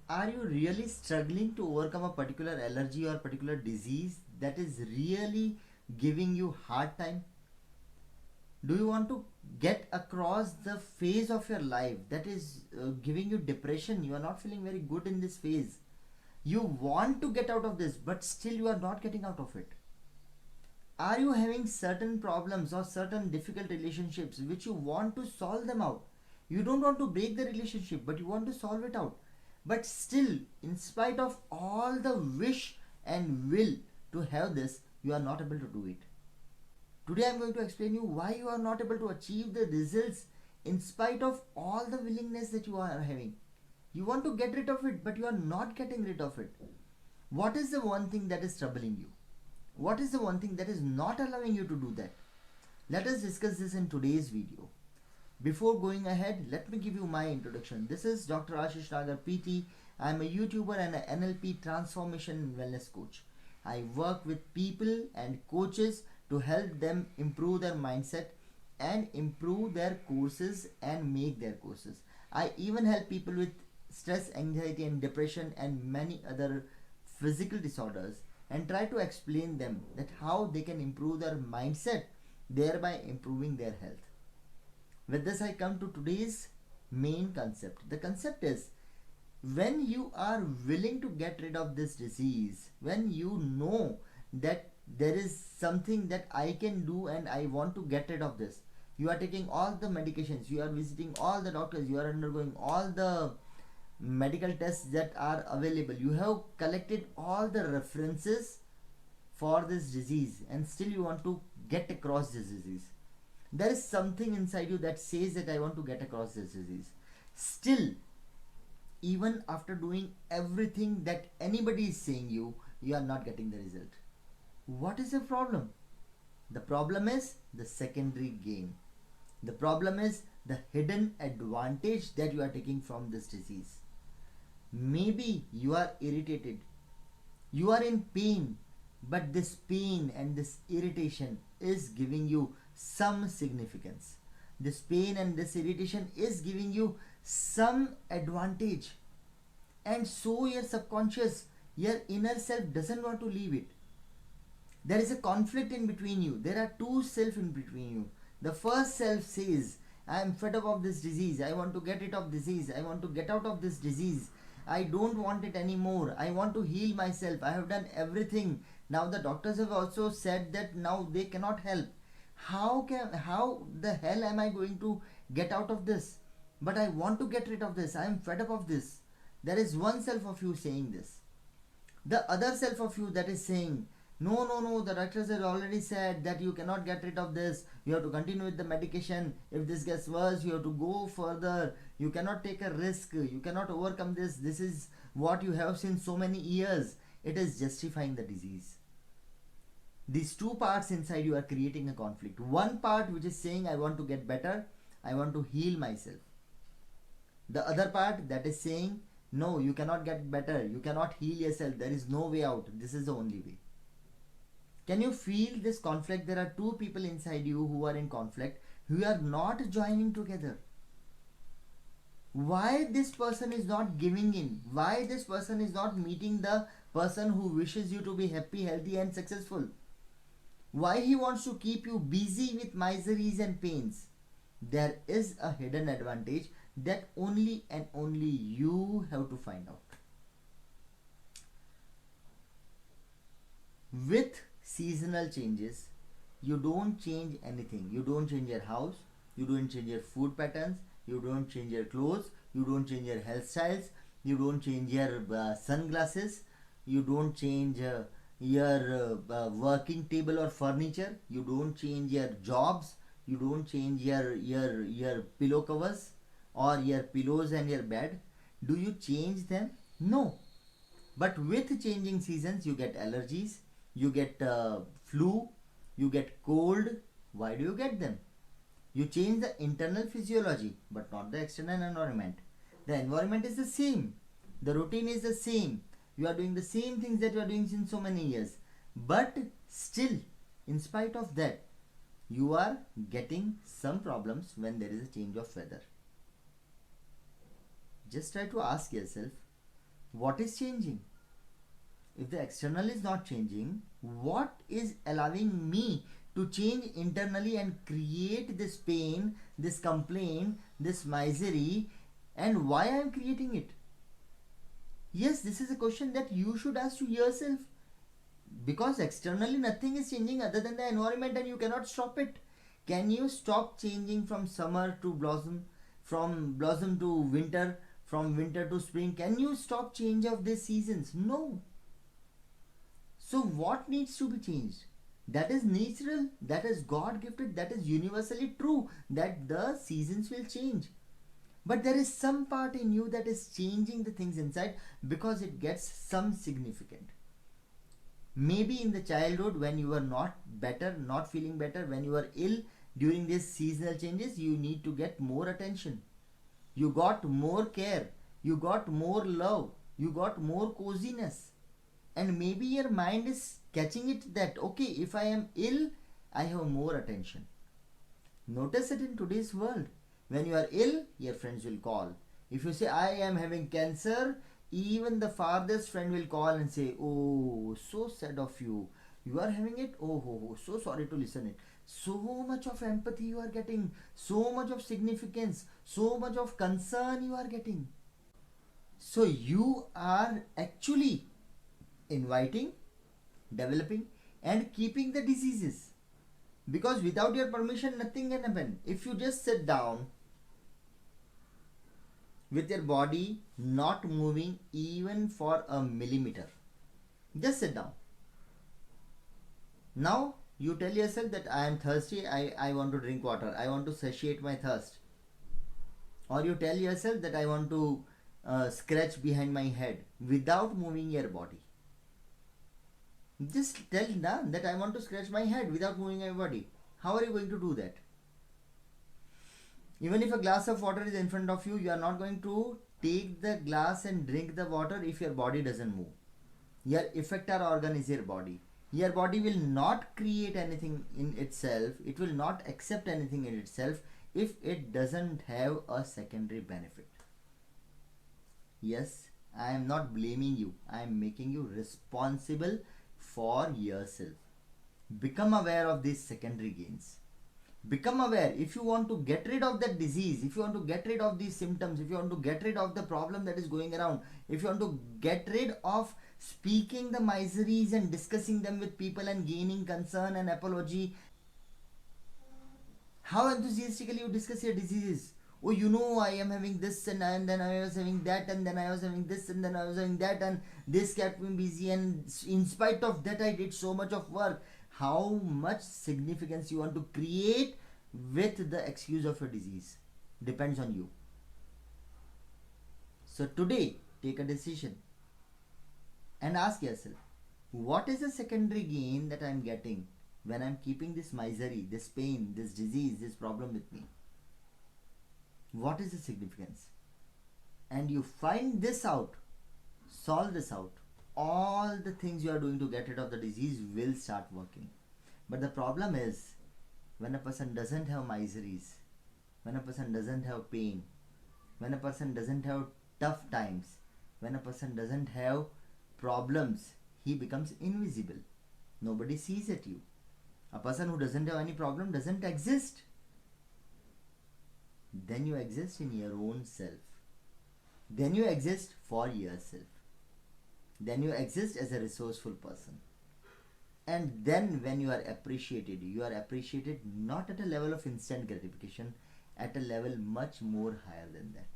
Are you really struggling to overcome a particular allergy or particular disease that is really giving you hard time? Do you want to get across the phase of your life that is giving you depression? You are not feeling very good in this phase. You want to get out of this, but still you are not getting out of it. Are you having certain problems or certain difficult relationships which you want to solve them out? You don't want to break the relationship, but you want to solve it out. But still, in spite of all the wish and will to have this, you are not able to do it. Today I am going to explain you why you are not able to achieve the results in spite of all the willingness that you are having. You want to get rid of it, but you are not getting rid of it. What is the one thing that is troubling you? What is the one thing that is not allowing you to do that? Let us discuss this in today's video. Before going ahead, let me give you my introduction. This is Dr. Ashish Nagar PT. I am a YouTuber and an NLP transformation and wellness coach. I work with people and coaches to help them improve their mindset and improve their courses and make their courses. I even help people with stress, anxiety and depression and many other physical disorders and try to explain them that how they can improve their mindset, thereby improving their health. With this, I come to today's main concept. The concept is, when you are willing to get rid of this disease, when you know that there is something that I can do and I want to get rid of this, you are taking all the medications, you are visiting all the doctors, you are undergoing all the medical tests that are available, you have collected all the references for this disease, and still you want to get across this disease. There is something inside you that says that I want to get across this disease. Still, even after doing everything that anybody is saying you are not getting the result. What is the problem? The problem is the secondary gain. The problem is the hidden advantage that you are taking from this disease. Maybe you are irritated, you are in pain, but this pain and this irritation is giving you some significance. This pain and this irritation is giving you some advantage, and so your subconscious, your inner self doesn't want to leave it. There is a conflict in between you. There are two self in between you. The first self says, I am fed up of this disease, I want to get rid of disease, I want to get out of this disease, I don't want it anymore, I want to heal myself, I have done everything. Now the doctors have also said that now they cannot help. How the hell am I going to get out of this? But I want to get rid of this, I am fed up of this. There is one self of you saying this. The other self of you that is saying, no, no, no, the doctors have already said that you cannot get rid of this. You have to continue with the medication. If this gets worse, you have to go further. You cannot take a risk. You cannot overcome this. This is what you have seen so many years. It is justifying the disease. These two parts inside you are creating a conflict. One part which is saying, I want to get better. I want to heal myself. The other part that is saying, no, you cannot get better. You cannot heal yourself. There is no way out. This is the only way. Can you feel this conflict? There are two people inside you who are in conflict, who are not joining together. Why this person is not giving in? Why this person is not meeting the person who wishes you to be happy, healthy and successful? Why he wants to keep you busy with miseries and pains? There is a hidden advantage that only and only you have to find out. With seasonal changes, you don't change anything. You don't change your house, you don't change your food patterns, you don't change your clothes, you don't change your health styles, you don't change your sunglasses, you don't change your working table or furniture, you don't change your jobs, you don't change your pillow covers or your pillows and your bed. Do you change them? No. But with changing seasons, you get allergies, you get flu, you get cold. Why do you get them? You change the internal physiology, but not the external environment. The environment is the same, the routine is the same, you are doing the same things that you are doing since so many years, but still, in spite of that, you are getting some problems when there is a change of weather. Just try to ask yourself, What is changing? If the external is not changing, what is allowing me to change internally and create this pain, this complaint, this misery, and why I am creating it? Yes, this is a question that you should ask to yourself, because externally nothing is changing other than the environment and you cannot stop it. Can you stop changing from summer to blossom, from blossom to winter, from winter to spring? Can you stop change of these seasons? No. So what needs to be changed? That is natural, that is God gifted, that is universally true, that the seasons will change. But there is some part in you that is changing the things inside because it gets some significant. Maybe in the childhood, when you were not better, not feeling better, when you were ill, during these seasonal changes, you need to get more attention. You got more care, you got more love, you got more coziness. And maybe your mind is catching it that, okay, if I am ill, I have more attention. Notice it in today's world. When you are ill, your friends will call. If you say, I am having cancer, even the farthest friend will call and say, oh, so sad of you. You are having it? Oh, so sorry to listen it. So much of empathy you are getting, so much of significance, so much of concern you are getting. So you are actually inviting, developing, and keeping the diseases. Because without your permission, nothing can happen. If you just sit down with your body not moving even for a millimeter, just sit down. Now you tell yourself that I am thirsty, I want to drink water, I want to satiate my thirst. Or you tell yourself that I want to scratch behind my head without moving your body. Just tell them that I want to scratch my head without moving my body. How are you going to do that? Even if a glass of water is in front of you, you are not going to take the glass and drink the water if your body doesn't move. Your effector organ is your body. Your body will not create anything in itself, it will not accept anything in itself if it doesn't have a secondary benefit. Yes, I am not blaming you, I am making you responsible for yourself. Become aware of these secondary gains. Become aware. If you want to get rid of that disease, if you want to get rid of these symptoms, if you want to get rid of the problem that is going around, if you want to get rid of speaking the miseries and discussing them with people and gaining concern and apology, how enthusiastically you discuss your diseases. Oh, you know, I am having this, and then I was having that, and then I was having this, and then I was having that, and this kept me busy, and in spite of that I did so much of work. How much significance you want to create with the excuse of your disease depends on you. So today, take a decision and ask yourself, what is the secondary gain that I am getting when I am keeping this misery, this pain, this disease, this problem with me? What is the significance? And you find this out, solve this out. All the things you are doing to get rid of the disease will start working. But the problem is, when a person doesn't have miseries, when a person doesn't have pain, when a person doesn't have tough times, when a person doesn't have problems, he becomes invisible. Nobody sees at you. A person who doesn't have any problem doesn't exist. Then you exist in your own self. Then you exist for yourself. Then you exist as a resourceful person. And then when you are appreciated not at a level of instant gratification, at a level much more higher than that.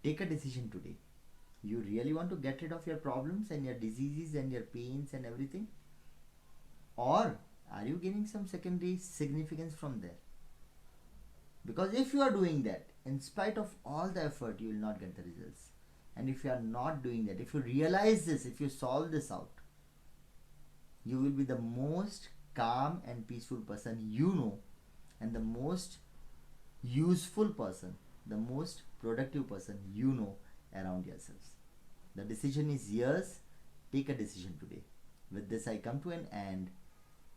Take a decision today. You really want to get rid of your problems and your diseases and your pains and everything? Or are you gaining some secondary significance from there? Because if you are doing that, in spite of all the effort, you will not get the results. And if you are not doing that, if you realize this, if you solve this out, you will be the most calm and peaceful person you know, and the most useful person, the most productive person you know around yourselves. The decision is yours. Take a decision today. With this, I come to an end.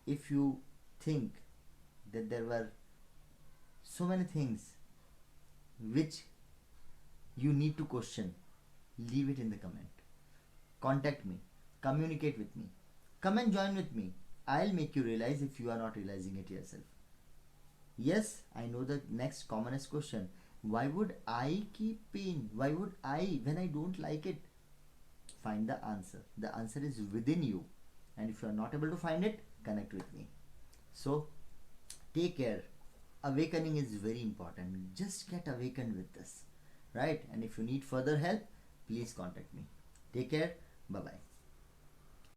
If you think that there were so many things which you need to question, leave it in the comment. contact me, communicate with me, come and join with me. I'll make you realize if you are not realizing it yourself. Yes, I know the next commonest question. Why would I keep pain? Why would I when I don't like it? Find the answer. The answer is within you. And if you are not able to find it, connect with me. So, take care. Awakening is very important. Just get awakened with this. Right? And if you need further help, please contact me. Take care. Bye bye.